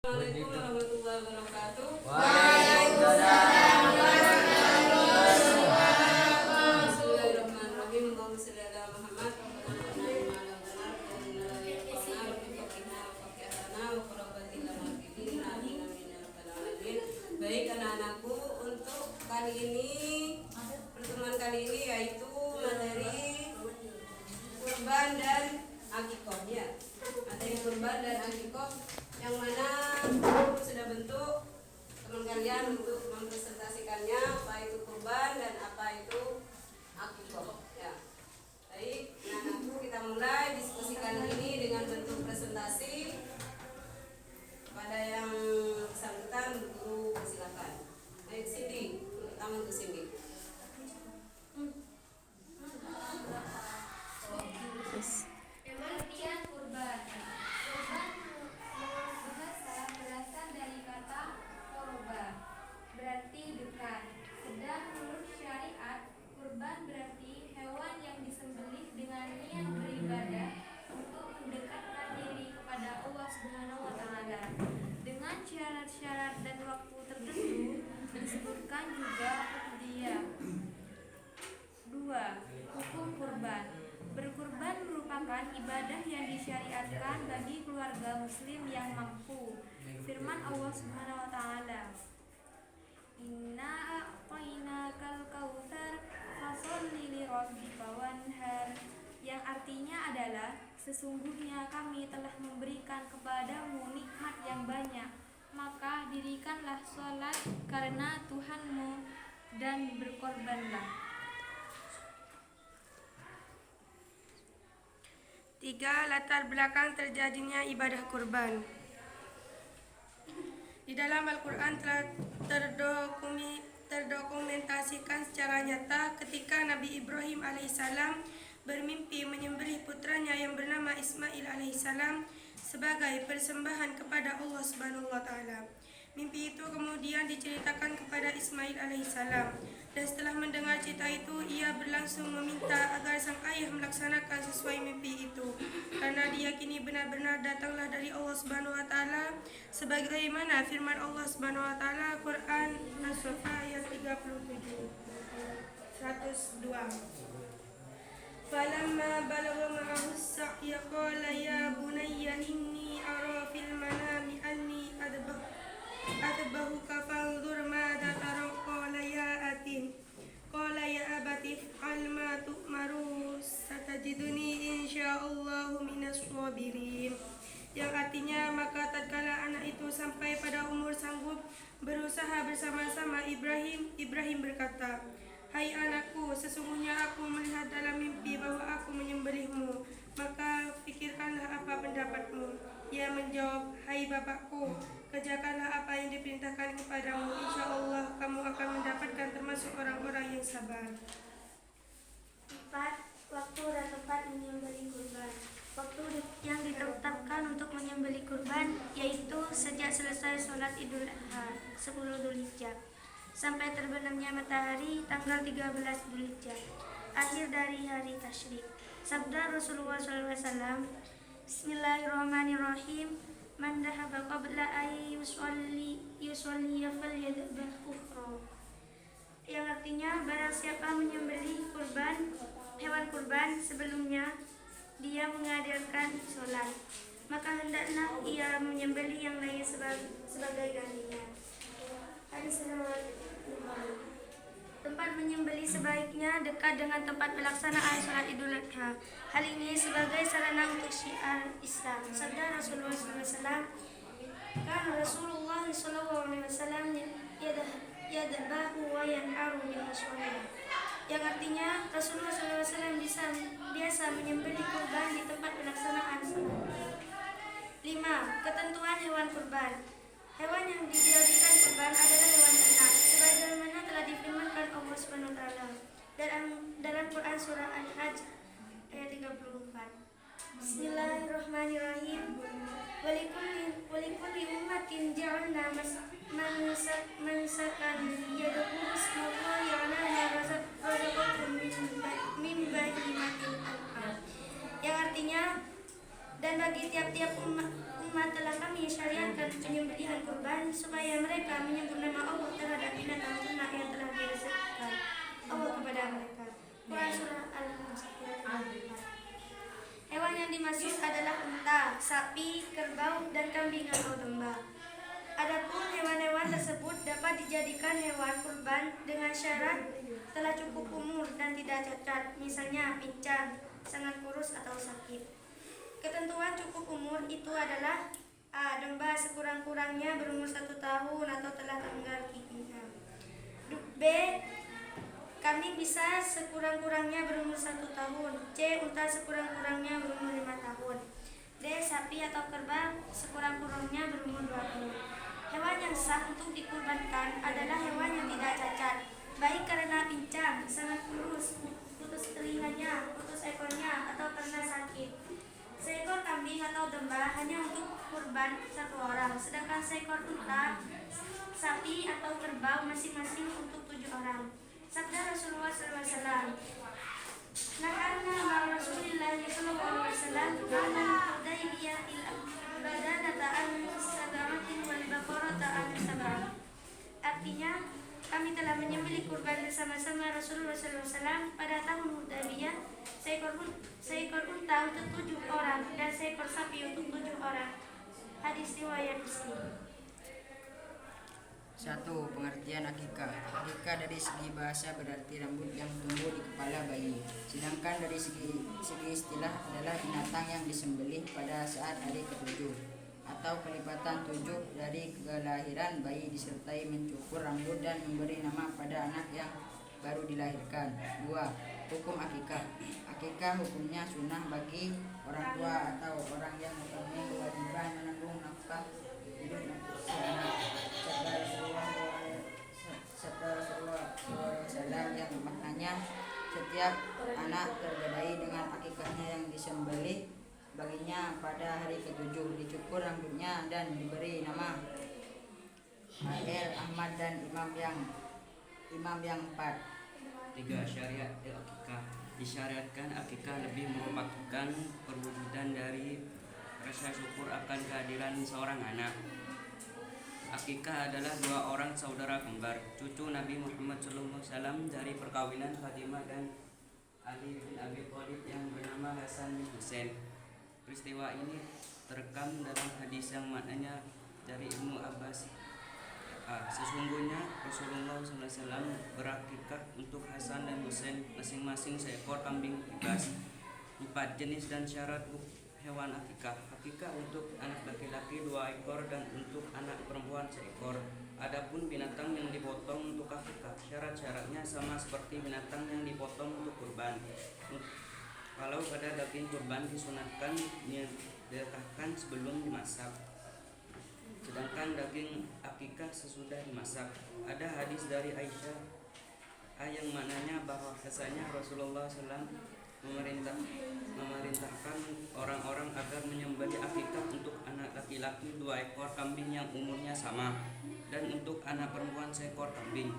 Assalamualaikum warahmatullahi wabarakatuh. Waalaikumsalam warahmatullahi wabarakatuh. Bismillahirrahmanirrahim. Allahumma shalli ala Muhammad Baik anak-anakku, untuk pertemuan kali ini yaitu materi kurban dan akikoh ya. Materi kurban dan akikoh yang mana guru sudah bentuk teman kalian untuk mempresentasikannya apa itu kurban dan apa itu akikoh ya. Baik, anak-anakku, kita mulai diskusikan ini dengan bentuk presentasi. Kepada yang bersangkutan, guru silakan. Baik, Cindy, pertama untuk Cindy. Pengertian kurban. Kurban menurut bahasa berasal dari kata korba, berarti dekat. Sedang menurut syariat, kurban berarti hewan yang disembelih dengan niat beribadah untuk mendekatkan diri kepada Allah Subhanahu wa Ta'ala dengan syarat-syarat dan waktu tertentu. Disebutkan juga dia. 2. Hukum kurban. Berkurban merupakan ibadah yang disyariatkan bagi keluarga muslim yang mampu. Firman Allah Subhanahu wa Ta'ala, Inna a'tainakal kautsar fasholli lirabbika wanhar, yang artinya adalah sesungguhnya kami telah memberikan kepadamu nikmat yang banyak, maka dirikanlah sholat karena Tuhanmu dan berkorbanlah. 3. Latar belakang terjadinya ibadah kurban. Di dalam Al-Quran telah terdokumentasikan secara nyata ketika Nabi Ibrahim alaihissalam bermimpi menyembelih putranya yang bernama Ismail alaihissalam sebagai persembahan kepada Allah Subhanahu wa Ta'ala. Mimpi itu kemudian diceritakan kepada Ismail alaihissalam, dan setelah mendengar cerita itu ia berlangsung meminta agar sang ayah melaksanakan sesuai mimpi itu, karena diyakini benar-benar datanglah dari Allah Subhanahu wa Ta'ala, sebagaimana firman Allah Subhanahu wa Ta'ala Quran As-Safa ayat 37 102. Falamma balagha ma'ahu as-sa'ya qala ya bunayya inni ara fil manami anni adbahuka fanzur madza tara qala ya abati if'al ma tu'maru satajiduni insyaallahu minas sabirin, yang artinya maka tatkala anak itu sampai pada umur sanggup berusaha bersama-sama Ibrahim berkata, hai anakku, sesungguhnya aku melihat dalam mimpi bahwa aku menyembelihmu, maka pikirkanlah apa pendapatmu. Ia menjawab, hai bapakku, kerjakanlah apa yang diperintahkan kepadamu, insya Allah kamu akan mendapatkan termasuk orang-orang yang sabar. 4. Waktu dan tempat menyembelih kurban. Waktu yang ditetapkan untuk menyembelih kurban yaitu sejak selesai sholat Idul Adha 10 Dzulhijjah sampai terbenamnya matahari tanggal 13 Dzulhijjah, akhir dari hari tasyrik. Sabda Rasulullah SAW, Bismillahirrahmanirrahim, man dhahaba qabla ay yusolli falyadhbah ukhra, yang artinya barang siapa menyembelih hewan kurban sebelumnya dia mengadakan sholat, maka hendaklah ia menyembelih yang lain sebagai gantinya. Hadis riwayat Bukhari. Tempat menyembelih sebaiknya dekat dengan tempat pelaksanaan sholat Idul Adha. Hal ini sebagai sarana untuk syiar Islam. Sabda Rasulullah SAW, kan Rasulullah SAW yadbahu wa yanharu bil musalla, yang artinya Rasulullah SAW biasa menyembelih kurban di tempat pelaksanaan sholat. 5. Ketentuan hewan kurban. Hewan yang dijadikan kurban adalah hewan ternak, sebagaimana telah difirmankan Allah Subhanahu wa Ta'ala dalam Quran surah Al-Hajj ayat 34. Bismillahirrahmanirrahim. Walikulli ummatin ja'alna mansakan yadkhulu ismallahi 'ala ma razaqahum min bahimatil an'am, yang artinya dan bagi tiap-tiap umat Summa telah kami syariatkan penyembelihan kurban supaya mereka menyebut nama Allah terhadap binatang ternak yang telah direzekikan Allah kepada mereka. Quran Surah Al-Mursalat. Hewan yang dimaksud adalah unta, sapi, kerbau, dan kambing atau domba. Adapun hewan-hewan tersebut dapat dijadikan hewan kurban dengan syarat telah cukup umur dan tidak cacat, misalnya pincang, sangat kurus atau sakit. Ketentuan cukup umur itu adalah A. Domba sekurang-kurangnya berumur 1 tahun atau telah tenggal giginya. B. Kambing bisa sekurang-kurangnya berumur 1 tahun. C. Unta sekurang-kurangnya berumur 5 tahun. D. Sapi atau kerbau sekurang-kurangnya berumur 2 tahun. Hewan yang sah untuk dikurbankan adalah hewan yang tidak cacat, baik karena pincang, sangat kurus, putus telinganya, putus ekornya, atau karena sakit. Seekor kambing atau domba hanya untuk kurban 1 orang, sedangkan seekor unta, sapi atau kerbau masing-masing untuk 7 orang. Sabda Rasulullah SAW. Nakarna ma Rasulillah sallallahu alaihi wasallam ala Hudaybiyah badanata an sab'atin wal baqarata an sab'ah. Artinya, kami telah menyembelih kurban bersama-sama Rasulullah SAW pada tahun Hudaybiyah, seekor unta untuk 7 orang dan seekor sapi untuk 7 orang. Hadis riwayat Muslim. 1. Pengertian akikah. Akikah dari segi bahasa berarti rambut yang tumbuh di kepala bayi. Sedangkan dari segi istilah adalah binatang yang disembelih pada saat hari ke-7 atau kelipatan 7 dari kelahiran bayi disertai mencukur rambut dan memberi nama pada anak yang baru dilahirkan. 2. Hukum akikah. Akikah hukumnya sunnah bagi orang tua atau orang yang mempunyai kewajiban menanggung nafkah hidup si anak. Sabda Rasulullah SAW yang maknanya setiap anak tergadai dengan akikahnya yang disembelih baginya pada hari ke-7, dicukur rambutnya dan diberi nama Al Ahmad dan imam yang 4. 3. Syariat akikah. Disyariatkan akikah lebih merupakan perwujudan dari rasa syukur akan kehadiran seorang anak. Akikah adalah 2 orang saudara kembar, cucu Nabi Muhammad SAW dari perkawinan Fatimah dan Ali bin Abi Thalib yang bernama Hasan bin Husain. Peristiwa ini terekam dalam hadis yang maknanya dari Ibnu Abbas. Sesungguhnya Rasulullah SAW berakikah untuk Hasan dan Husain masing-masing seekor kambing bebas. 4. Jenis dan syarat hewan akikah. Akikah untuk anak laki-laki 2 ekor dan untuk anak perempuan 1 ekor. Adapun binatang yang dipotong untuk akikah, syarat-syaratnya sama seperti binatang yang dipotong untuk kurban. Kalau pada daging kurban disunatkan diletakkan sebelum dimasak, sedangkan daging akikah sesudah dimasak. Ada hadis dari Aisyah yang mananya bahwa rasanya Rasulullah SAW memerintahkan orang-orang agar menyembelih akikah untuk anak laki-laki 2 ekor kambing yang umurnya sama dan untuk anak perempuan 1 ekor kambing.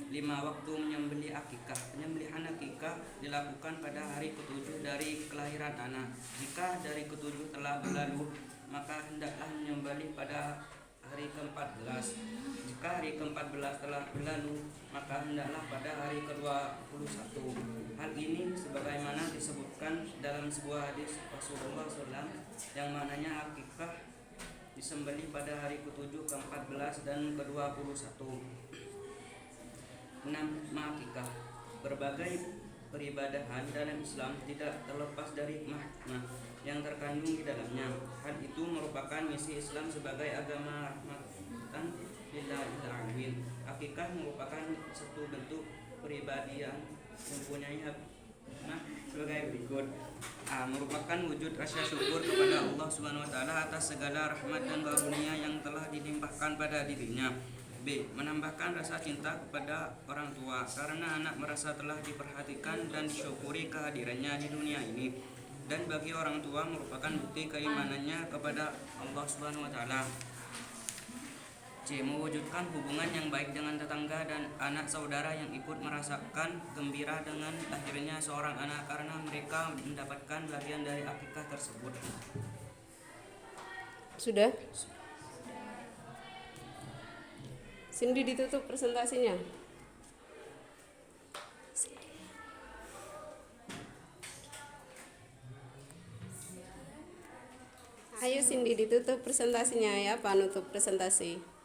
5. Waktu menyembelih akikah. Penyembelihan akikah dilakukan pada hari ke-7 dari kelahiran anak. Jika dari ke-7 telah berlalu, maka hendaklah menyembelih pada hari ke-14. Jika hari ke-14 telah berlalu, maka hendaklah pada hari ke-21. Hal ini sebagaimana disebutkan dalam sebuah hadis Rasulullah SAW yang maknanya akikah disembelih pada hari ke-7, ke-14 dan ke-21. 6. Akikah. Berbagai peribadahan dalam Islam tidak terlepas dari makna yang terkandung di dalamnya. Hal itu merupakan misi Islam sebagai agama rahmatan lil alamin. Akikah merupakan satu bentuk peribadian mempunyai makna sebagai berikut. A. Merupakan wujud rasa syukur kepada Allah SWT atas segala rahmat dan karunia yang telah dilimpahkan pada dirinya. B. Menambahkan rasa cinta kepada orang tua karena anak merasa telah diperhatikan dan disyukuri kehadirannya di dunia ini. Dan bagi orang tua merupakan bukti keimanannya kepada Allah SWT. C. Mewujudkan hubungan yang baik dengan tetangga dan anak saudara yang ikut merasakan gembira dengan lahirnya seorang anak karena mereka mendapatkan bagian dari akikah tersebut. Sudah? Cindy ditutup presentasinya. Ayo Cindy ditutup presentasinya ya, Pak, nutup presentasi.